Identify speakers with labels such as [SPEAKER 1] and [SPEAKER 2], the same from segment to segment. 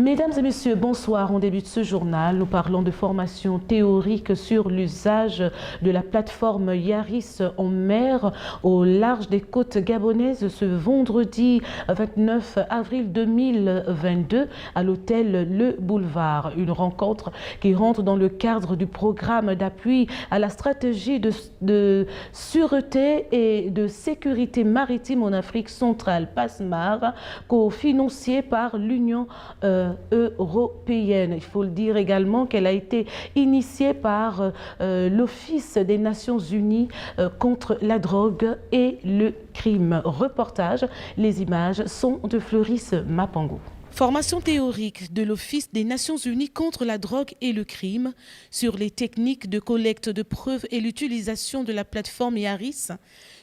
[SPEAKER 1] Mesdames et messieurs, bonsoir. On débute ce journal. Nous parlons de formation théorique sur l'usage de la plateforme Yaris en mer au large des côtes gabonaises ce vendredi 29 avril 2022 à l'hôtel Le Boulevard. Une rencontre qui rentre dans le cadre du programme d'appui à la stratégie de sûreté et de sécurité maritime en Afrique centrale, PASMAR, cofinancé par l'Union européenne. Il faut le dire également qu'elle a été initiée par l'Office des Nations Unies contre la drogue et le crime. Reportage, les images sont de Floris Mapango. Formation théorique de l'Office des Nations Unies contre la drogue et le crime sur les techniques de collecte de preuves et l'utilisation de la plateforme Yaris,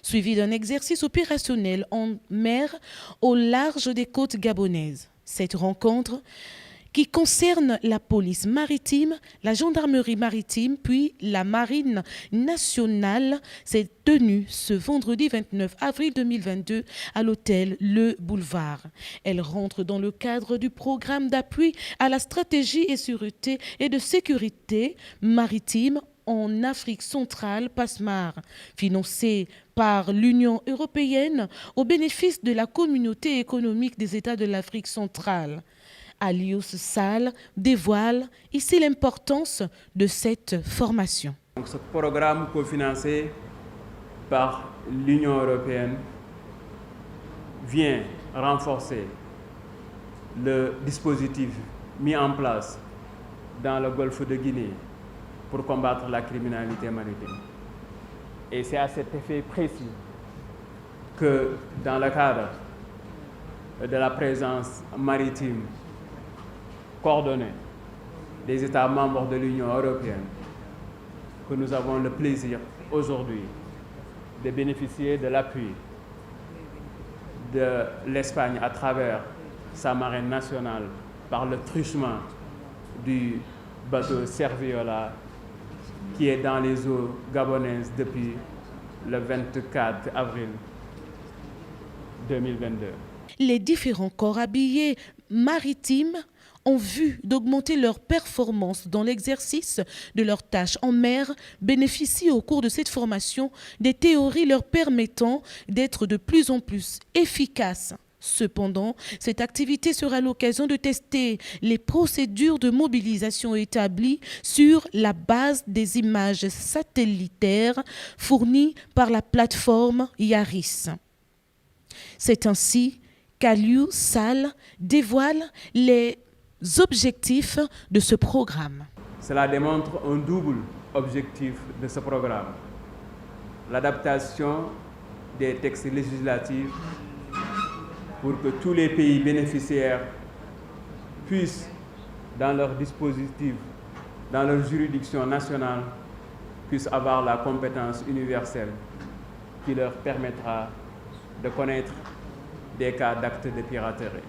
[SPEAKER 1] suivi d'un exercice opérationnel en mer au large des côtes gabonaises. Cette rencontre qui concerne la police maritime, la gendarmerie maritime, puis la marine nationale, s'est tenue ce vendredi 29 avril 2022 à l'hôtel Le Boulevard. Elle rentre dans le cadre du programme d'appui à la stratégie et sûreté et de sécurité maritime en Afrique centrale, PASMAR, financé par l'Union européenne au bénéfice de la communauté économique des États de l'Afrique centrale. Aliou Sall dévoile ici l'importance de cette formation.
[SPEAKER 2] Donc, ce programme cofinancé par l'Union européenne vient renforcer le dispositif mis en place dans le golfe de Guinée pour combattre la criminalité maritime. Et c'est à cet effet précis que dans le cadre de la présence maritime coordonnée des États membres de l'Union européenne, que nous avons le plaisir aujourd'hui de bénéficier de l'appui de l'Espagne à travers sa marine nationale par le truchement du bateau Serviola qui est dans les eaux gabonaises depuis le 24 avril 2022.
[SPEAKER 1] Les différents corps habillés maritimes ont vu d'augmenter leur performance dans l'exercice de leurs tâches en mer, bénéficient au cours de cette formation des théories leur permettant d'être de plus en plus efficaces. Cependant, cette activité sera l'occasion de tester les procédures de mobilisation établies sur la base des images satellitaires fournies par la plateforme Yaris. C'est ainsi qu'Aliou Sall dévoile les objectifs de ce programme.
[SPEAKER 2] Cela démontre un double objectif de ce programme. L'adaptation des textes législatifs pour que tous les pays bénéficiaires puissent, dans leur dispositif, dans leur juridiction nationale, puissent avoir la compétence universelle qui leur permettra de connaître des cas d'actes de piraterie.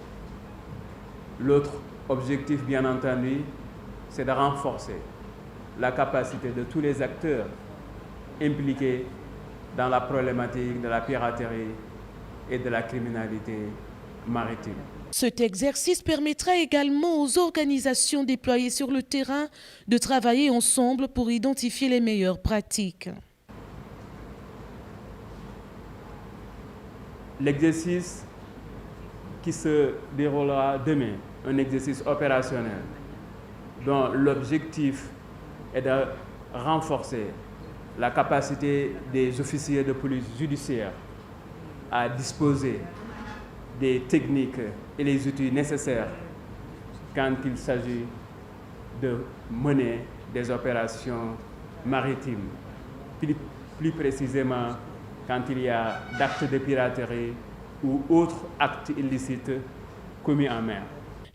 [SPEAKER 2] L'autre objectif, bien entendu, c'est de renforcer la capacité de tous les acteurs impliqués dans la problématique de la piraterie et de la criminalité maritime.
[SPEAKER 1] Cet exercice permettra également aux organisations déployées sur le terrain de travailler ensemble pour identifier les meilleures pratiques.
[SPEAKER 2] L'exercice qui se déroulera demain, un exercice opérationnel dont l'objectif est de renforcer la capacité des officiers de police judiciaire à disposer des techniques et les outils nécessaires quand il s'agit de mener des opérations maritimes, plus précisément quand il y a d'actes de piraterie ou autres actes illicites commis en mer.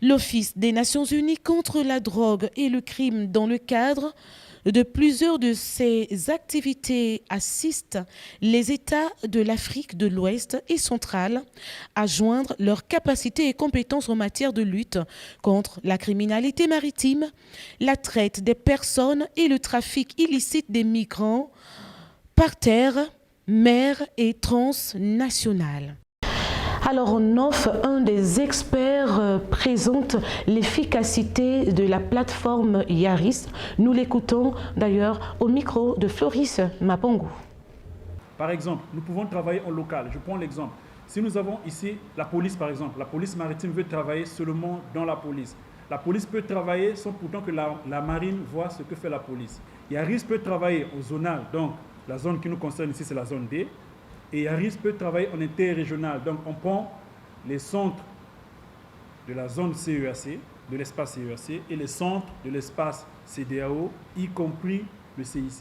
[SPEAKER 1] L'Office des Nations Unies contre la drogue et le crime, dans le cadre de plusieurs de ces activités, assiste les États de l'Afrique de l'Ouest et centrale à joindre leurs capacités et compétences en matière de lutte contre la criminalité maritime, la traite des personnes et le trafic illicite des migrants par terre, mer et transnationale. Alors on offre, un des experts présente l'efficacité de la plateforme Yaris. Nous l'écoutons d'ailleurs au micro de Floris Mapongo.
[SPEAKER 3] Par exemple, nous pouvons travailler en local. Je prends l'exemple. Si nous avons ici la police, par exemple, la police maritime veut travailler seulement dans la police. La police peut travailler sans pourtant que la marine voit ce que fait la police. Yaris peut travailler au zonal, donc la zone qui nous concerne ici, c'est la zone D. Et Yaris peut travailler en interrégional. Donc on prend les centres de la zone CEAC, de l'espace CEAC, et les centres de l'espace CEDEAO, y compris le CIC.